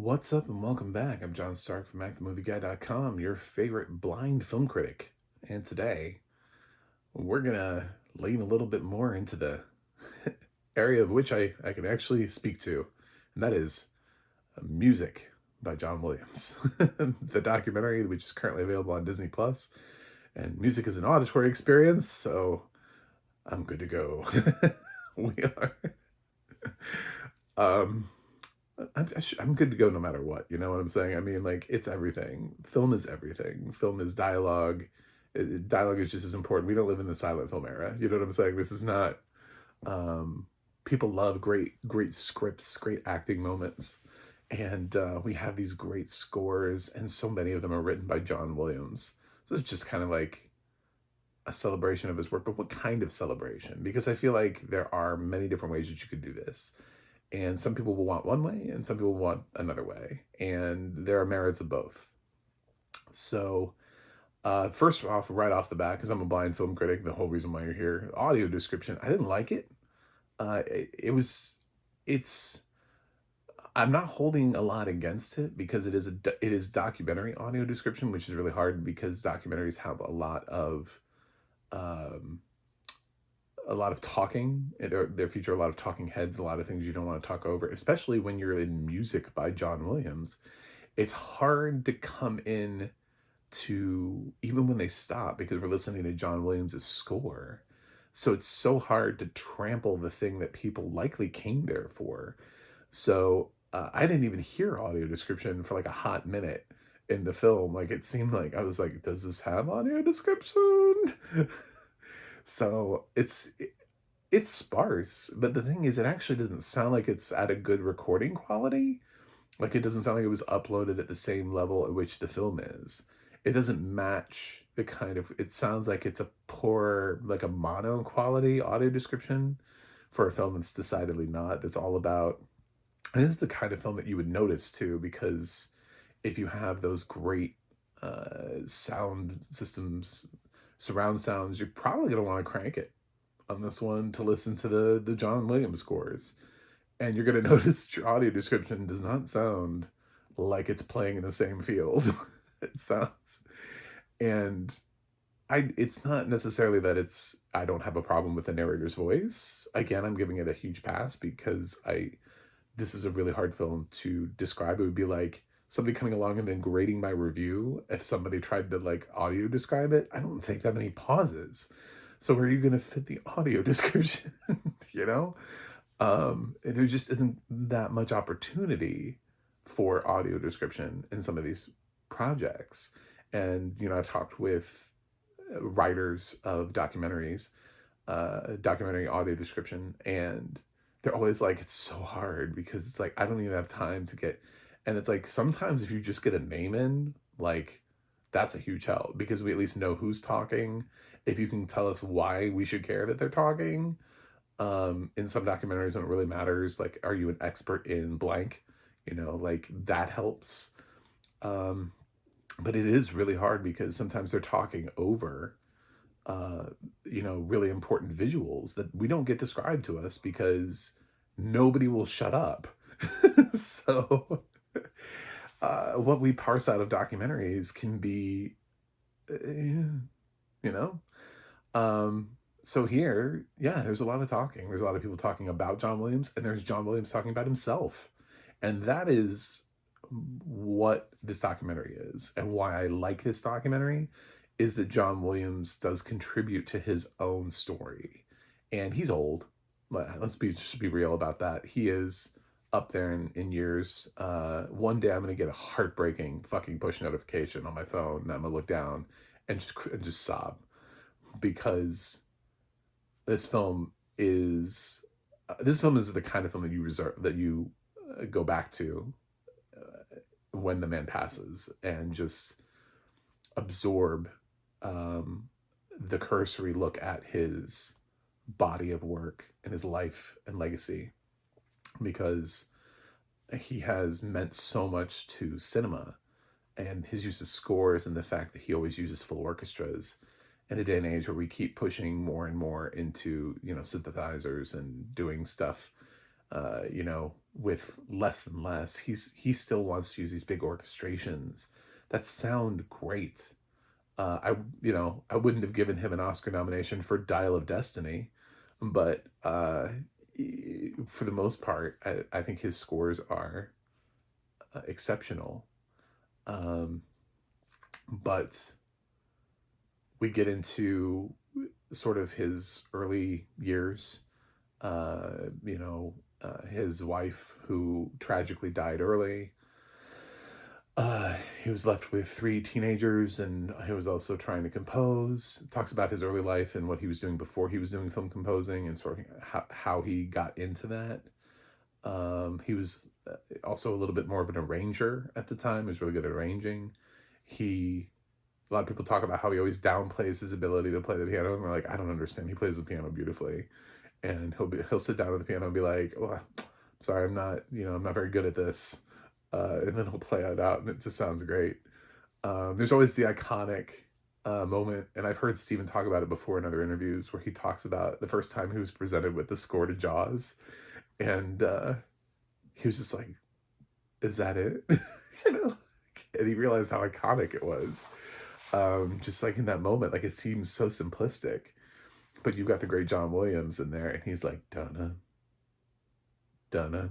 What's up and welcome back. I'm John Stark from ActTheMovieGuy.com, your favorite blind film critic. And today, we're going to lean a little bit more into the area of which I can actually speak to, and that is music by John Williams. The documentary, which is currently available on Disney Plus, and music is an auditory experience, so I'm good to go. We are. Um, I'm good to go no matter what. You know what I'm saying? I mean, like, it's everything. Film is everything. Film is dialogue. Dialogue is just as important. We don't live in the silent film era. You know what I'm saying? This is not. Um, People love great scripts, great acting moments, and we have these great scores, and so many of them are written by John Williams. So it's just kind of like a celebration of his work. But what kind of celebration? Because I feel like there are many different ways that you could do this, and some people will want one way and some people want another way, and there are merits of both. So first off, right off the bat, because I'm a blind film critic, the whole reason why you're here, audio description, I didn't like it. It was, it's, I'm not holding a lot against it because it is documentary audio description, which is really hard because documentaries have um, a lot of talking. They feature a lot of talking heads, a lot of things you don't want to talk over, especially when you're in music by John Williams. It's hard to come in to, even when they stop, because we're listening to John Williams's score. So it's so hard to trample the thing that people likely came there for. So I didn't even hear audio description for like a hot minute in the film. Like, it seemed like I was like, does this have audio description? So it's sparse, but the thing is, it actually doesn't sound like it's at a good recording quality. Like, it doesn't sound like it was uploaded at the same level at which the film is. It doesn't match the kind of, it sounds like it's a poor, like a mono quality audio description for a film that's decidedly not. That's all about, and this is the kind of film that you would notice too, because if you have those great sound systems, surround sounds, you're probably going to want to crank it on this one to listen to the John Williams scores. And you're going to notice your audio description does not sound like it's playing in the same field. It sounds, and it's not necessarily that I don't have a problem with the narrator's voice. Again, I'm giving it a huge pass because this is a really hard film to describe. It would be like somebody coming along and then grading my review. If somebody tried to like audio describe it, I don't take that many pauses. So where are you going to fit the audio description? You know? There just isn't that much opportunity for audio description in some of these projects. And, I've talked with writers of documentaries, documentary audio description, and they're always like, it's so hard because it's like, I don't even have time to get, and it's like, sometimes if you just get a name in, like, that's a huge help because we at least know who's talking. If you can tell us why we should care that they're talking, in some documentaries when it really matters, like, are you an expert in blank, like, that helps. um but it is really hard because sometimes they're talking over uh really important visuals that we don't get described to us because nobody will shut up. So what we parse out of documentaries can be, you know Um, so here, yeah, there's a lot of talking. There's a lot of people talking about John Williams, and there's John Williams talking about himself. And that is what this documentary is. And why I like this documentary is that John Williams does contribute to his own story. And he's old. Just be real about that. He is up there in years. One day I'm gonna get a heartbreaking fucking push notification on my phone, and I'm gonna look down and just sob because this film is the kind of film that you go back to when the man passes and just absorb um, the cursory look at his body of work and his life and legacy, because he has meant so much to cinema, and his use of scores and the fact that he always uses full orchestras in a day and age where we keep pushing more and more into synthesizers and doing stuff with less and less. He still wants to use these big orchestrations that sound great. I wouldn't have given him an Oscar nomination for Dial of Destiny, but for the most part, I think his scores are exceptional. Um, but we get into sort of his early years. His wife, who tragically died early. He was left with three teenagers, and he was also trying to compose. Talks about his early life and what he was doing before he was doing film composing, and sort of how he got into that. He was also a little bit more of an arranger at the time. He was really good at arranging. A lot of people talk about how he always downplays his ability to play the piano, and we're like, I don't understand. He plays the piano beautifully, and he'll sit down at the piano and be like, oh, sorry, I'm not very good at this. And then he'll play it out, and it just sounds great. There's always the iconic moment, and I've heard Steven talk about it before in other interviews, where he talks about the first time he was presented with the score to Jaws, and he was just like, "Is that it?" you know, and he realized how iconic it was. Just like in that moment, like it seems so simplistic, but you've got the great John Williams in there, and he's like, "Dunna, dunna,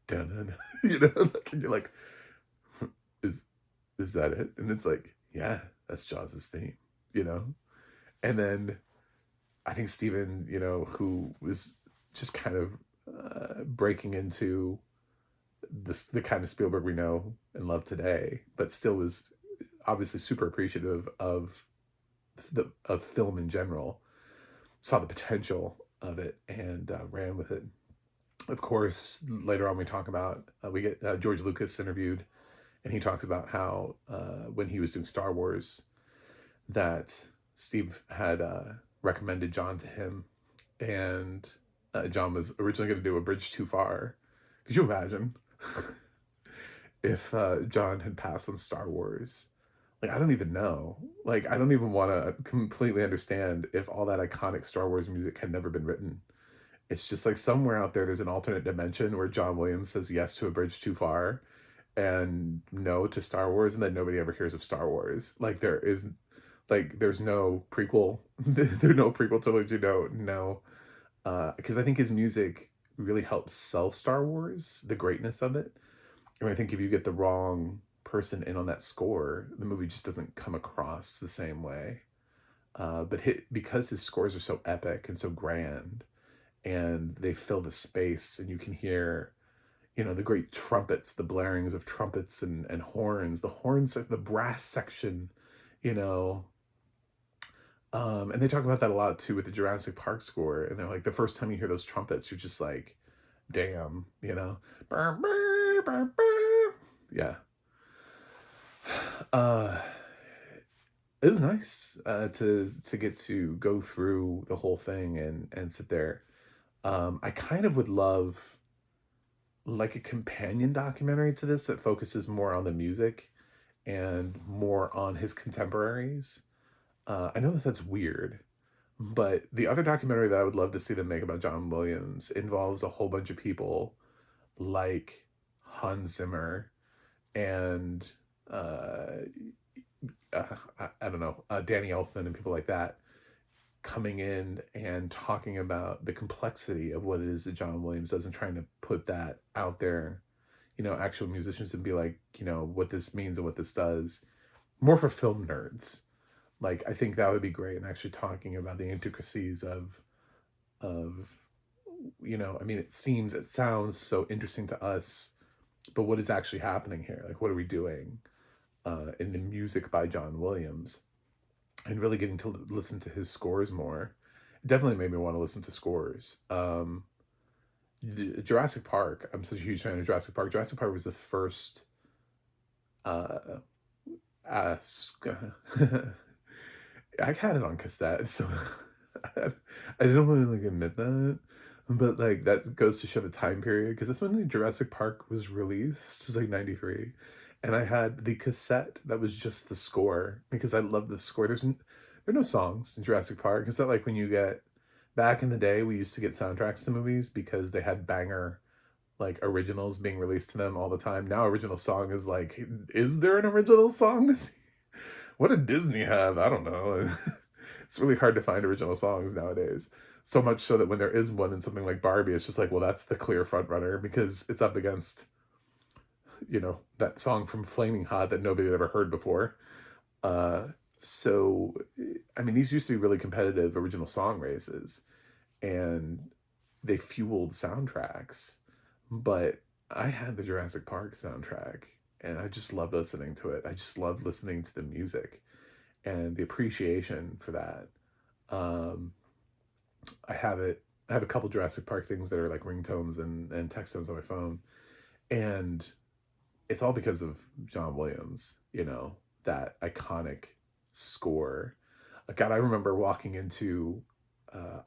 dunna," and you're like, is is that it? And it's like, yeah, that's Jaws' theme, you know? And then I think Steven, who was just kind of breaking into the kind of Spielberg we know and love today, but still was obviously super appreciative of film in general, saw the potential of it, and ran with it. Of course, later on we get George Lucas interviewed, and he talks about how when he was doing Star Wars, that Steve had recommended John to him, and John was originally going to do A Bridge Too Far. Could you imagine if John had passed on Star Wars? Like, I don't even know. Like, I don't even want to completely understand if all that iconic Star Wars music had never been written. It's just like somewhere out there's an alternate dimension where John Williams says yes to A Bridge Too Far and no to Star Wars, and then nobody ever hears of Star Wars. There's no prequel. There's no prequel trilogy. No. Because I think his music really helps sell Star Wars, the greatness of it. And I think if you get the wrong person in on that score, the movie just doesn't come across the same way. Because his scores are so epic and so grand, and they fill the space, and you can hear, the great trumpets, the blarings of trumpets and horns, the brass section, you know. And they talk about that a lot too with the Jurassic Park score. And they're like, the first time you hear those trumpets, you're just like, damn, Yeah. It was nice to get to go through the whole thing and sit there. I kind of would love like a companion documentary to this that focuses more on the music and more on his contemporaries. I know that that's weird, but the other documentary that I would love to see them make about John Williams involves a whole bunch of people like Hans Zimmer and I don't know, Danny Elfman and people like that coming in and talking about the complexity of what it is that John Williams does and trying to put that out there, actual musicians, and be like, what this means and what this does, more for film nerds. Like, I think that would be great. And actually talking about the intricacies of, it sounds so interesting to us, but what is actually happening here? Like, what are we doing in the music by John Williams? And really getting to listen to his scores more. It definitely made me want to listen to scores. Jurassic Park, I'm such a huge fan of Jurassic Park. Jurassic Park was the first uh, I had it on cassette, so I didn't want to like admit that, but like that goes to show the time period, because that's when Jurassic Park was released. It was like '93, and I had the cassette that was just the score because I love the score. There are no songs in Jurassic Park. Is that like when you get Back in the day, we used to get soundtracks to movies because they had banger, like, originals being released to them all the time. Now original song is like, is there an original song? What did Disney have? I don't know. It's really hard to find original songs nowadays. So much so that when there is one in something like Barbie, it's just like, well, that's the clear front runner because it's up against, that song from Flaming Hot that nobody had ever heard before. Uh, so, I mean, these used to be really competitive original song races, and they fueled soundtracks. But I had the Jurassic Park soundtrack, and I just loved listening to it. I just loved listening to the music and the appreciation for that. Um, I have it. I have a couple Jurassic Park things that are like ringtones and text tones on my phone, and it's all because of John Williams. That iconic score. God, I remember walking into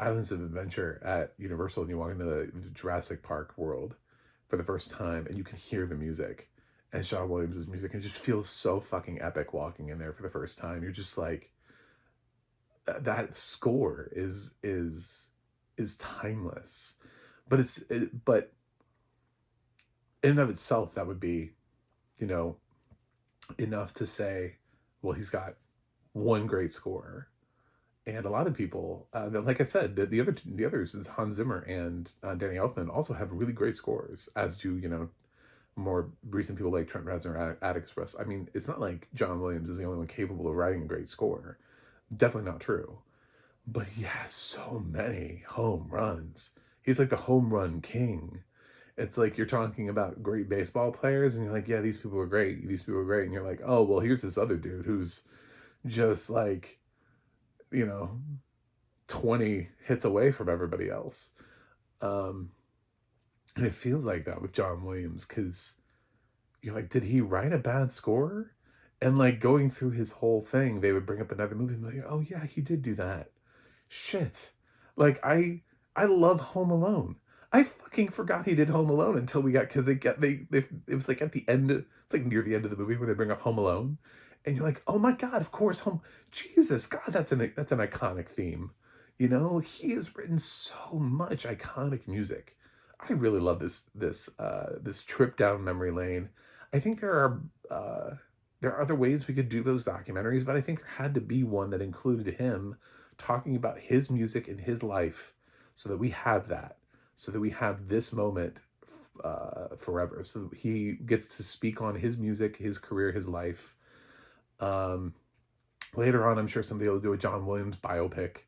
Islands of Adventure at Universal, and you walk into the Jurassic Park world for the first time, and you can hear the music, and it's John Williams' music, and it just feels so fucking epic walking in there for the first time. You're just like, that score is timeless, but in and of itself, that would be, you know, enough to say, well, he's got one great score. And a lot of people, like I said, the others is Hans Zimmer and Danny Elfman also have really great scores, as do more recent people like Trent Reznor or Attic Express. I mean, it's not like John Williams is the only one capable of writing a great score. Definitely not true. But he has so many home runs. He's like the home run king. It's like you're talking about great baseball players, and you're like, yeah, these people are great. These people are great. And you're like, oh, well, here's this other dude who's just like, you know, 20 hits away from everybody else. Um, and it feels like that with John Williams because you're like, did he write a bad score? And like going through his whole thing, they would bring up another movie and be like, oh yeah, he did do that. Shit. Like I love Home Alone. I fucking forgot he did Home Alone until we got because they it was like at the end, it's like near the end of the movie where they bring up Home Alone, and you're like, oh my god, of course, Home. Jesus, God, that's an iconic theme. He has written so much iconic music. I really love this trip down memory lane. I think there are other ways we could do those documentaries, but I think there had to be one that included him talking about his music and his life, so that we have that, so that we have this moment forever. So he gets to speak on his music, his career, his life. Um, Later on, I'm sure somebody will do a John Williams biopic,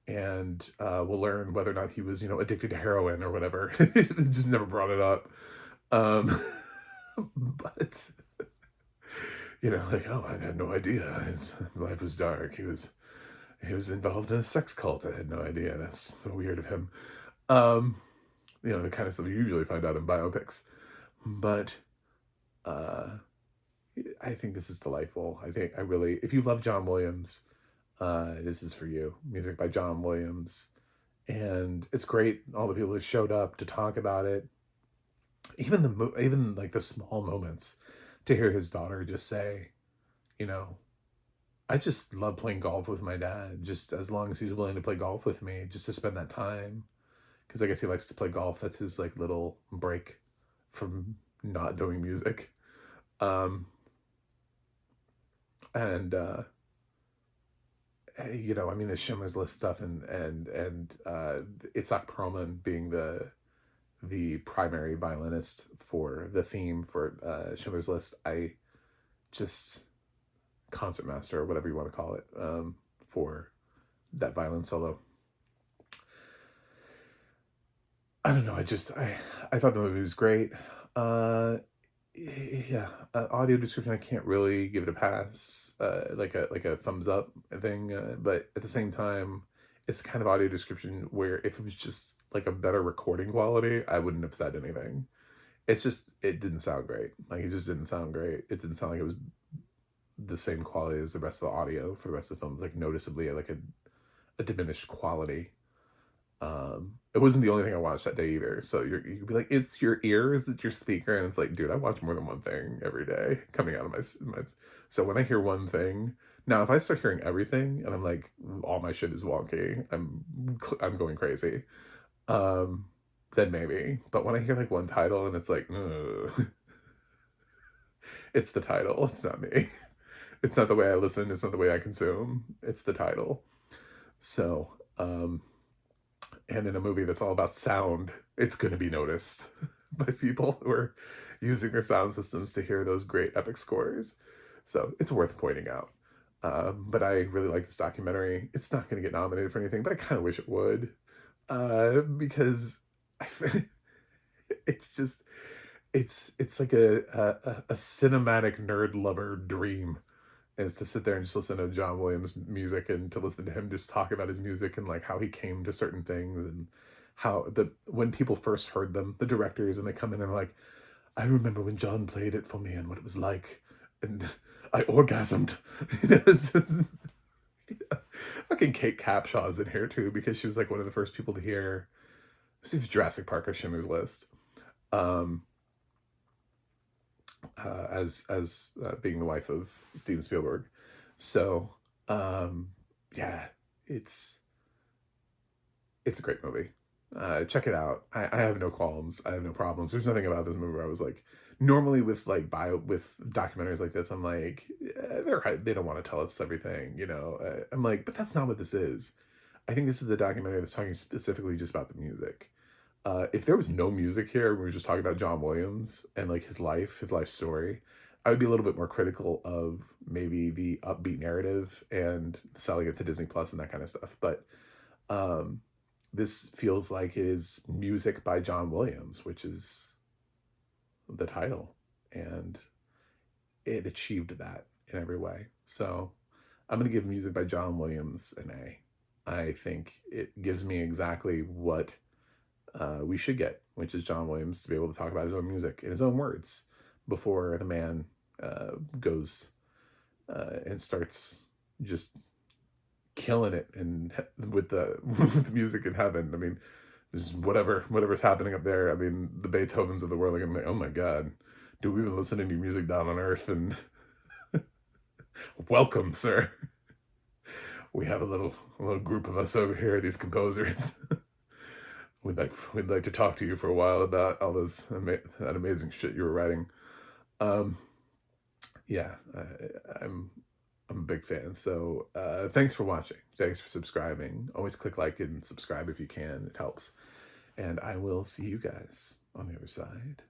and we'll learn whether or not he was, addicted to heroin or whatever. Just never brought it up. Um, but like, oh, I had no idea. His life was dark. He was involved in a sex cult. I had no idea. That's so weird of him. Um, the kind of stuff you usually find out in biopics. But I think this is delightful. If you love John Williams, this is for you. Music by John Williams. And it's great. All the people who showed up to talk about it. Even like the small moments to hear his daughter just say, I just love playing golf with my dad, just as long as he's willing to play golf with me, just to spend that time. Because I guess he likes to play golf. That's his like little break from not doing music. And I mean, the Schindler's List stuff and Itzhak Perlman being the primary violinist for the theme for Schindler's List. I just concertmaster or whatever you want to call it, for that violin solo. I don't know. I thought the movie was great. Yeah, audio description, I can't really give it a pass, like a thumbs up thing. But at the same time, it's the kind of audio description where if it was just like a better recording quality, I wouldn't have said anything. It didn't sound great. Like, it just didn't sound great. It didn't sound like it was the same quality as the rest of the audio for the rest of the films, like noticeably like a diminished quality. It wasn't the only thing I watched that day either. So you could be like, it's your ears, it's your speaker, and it's like, dude, I watch more than one thing every day coming out of my. So when I hear one thing, Now, if I start hearing everything and I'm like, all my shit is wonky, I'm going crazy. Um, then maybe. But when I hear like one title and it's like, ugh, it's the title. It's not me. It's not the way I listen. It's not the way I consume. It's the title. So, and in a movie that's all about sound, it's going to be noticed by people who are using their sound systems to hear those great epic scores. So it's worth pointing out. But I really like this documentary. It's not going to get nominated for anything, but I kind of wish it would, because I, it's just it's like a cinematic nerd lover dream is to sit there and just listen to John Williams music and to listen to him just talk about his music and like how he came to certain things and how the when people first heard them, the directors, and they come in and are like, I remember when John played it for me and what it was like, and I orgasmed. You know, it's just, fucking Kate Capshaw's in here too because she was like one of the first people to hear. See if Jurassic Park or Schindler's List. Um, as being the wife of Steven Spielberg. So, um, yeah, it's it's a great movie. Check it out. I have no qualms. I have no problems. There's nothing about this movie where I was like, normally with like with documentaries like this, I'm like, they don't want to tell us everything, you know. I'm like, but that's not what this is. I think this is a documentary that's talking specifically just about the music. If there was no music here, we were just talking about John Williams and like his life story, I would be a little bit more critical of maybe the upbeat narrative and selling it to Disney Plus and that kind of stuff. But um, this feels like it is music by John Williams, which is the title, and it achieved that in every way. So I'm gonna give music by John Williams an A. I think it gives me exactly what we should get, which is John Williams to be able to talk about his own music in his own words before the man goes and starts just killing it and with the with the music in heaven. I mean, just whatever's happening up there. I mean, the Beethovens of the world. Like, I'm like, oh my god, do we even listen to any music down on Earth? And welcome, sir. We have a little group of us over here, these composers. We'd like to talk to you for a while about all that amazing shit you were writing. Um, yeah, I'm a big fan. So thanks for watching. Thanks for subscribing. Always click like and subscribe if you can. It helps. And I will see you guys on the other side.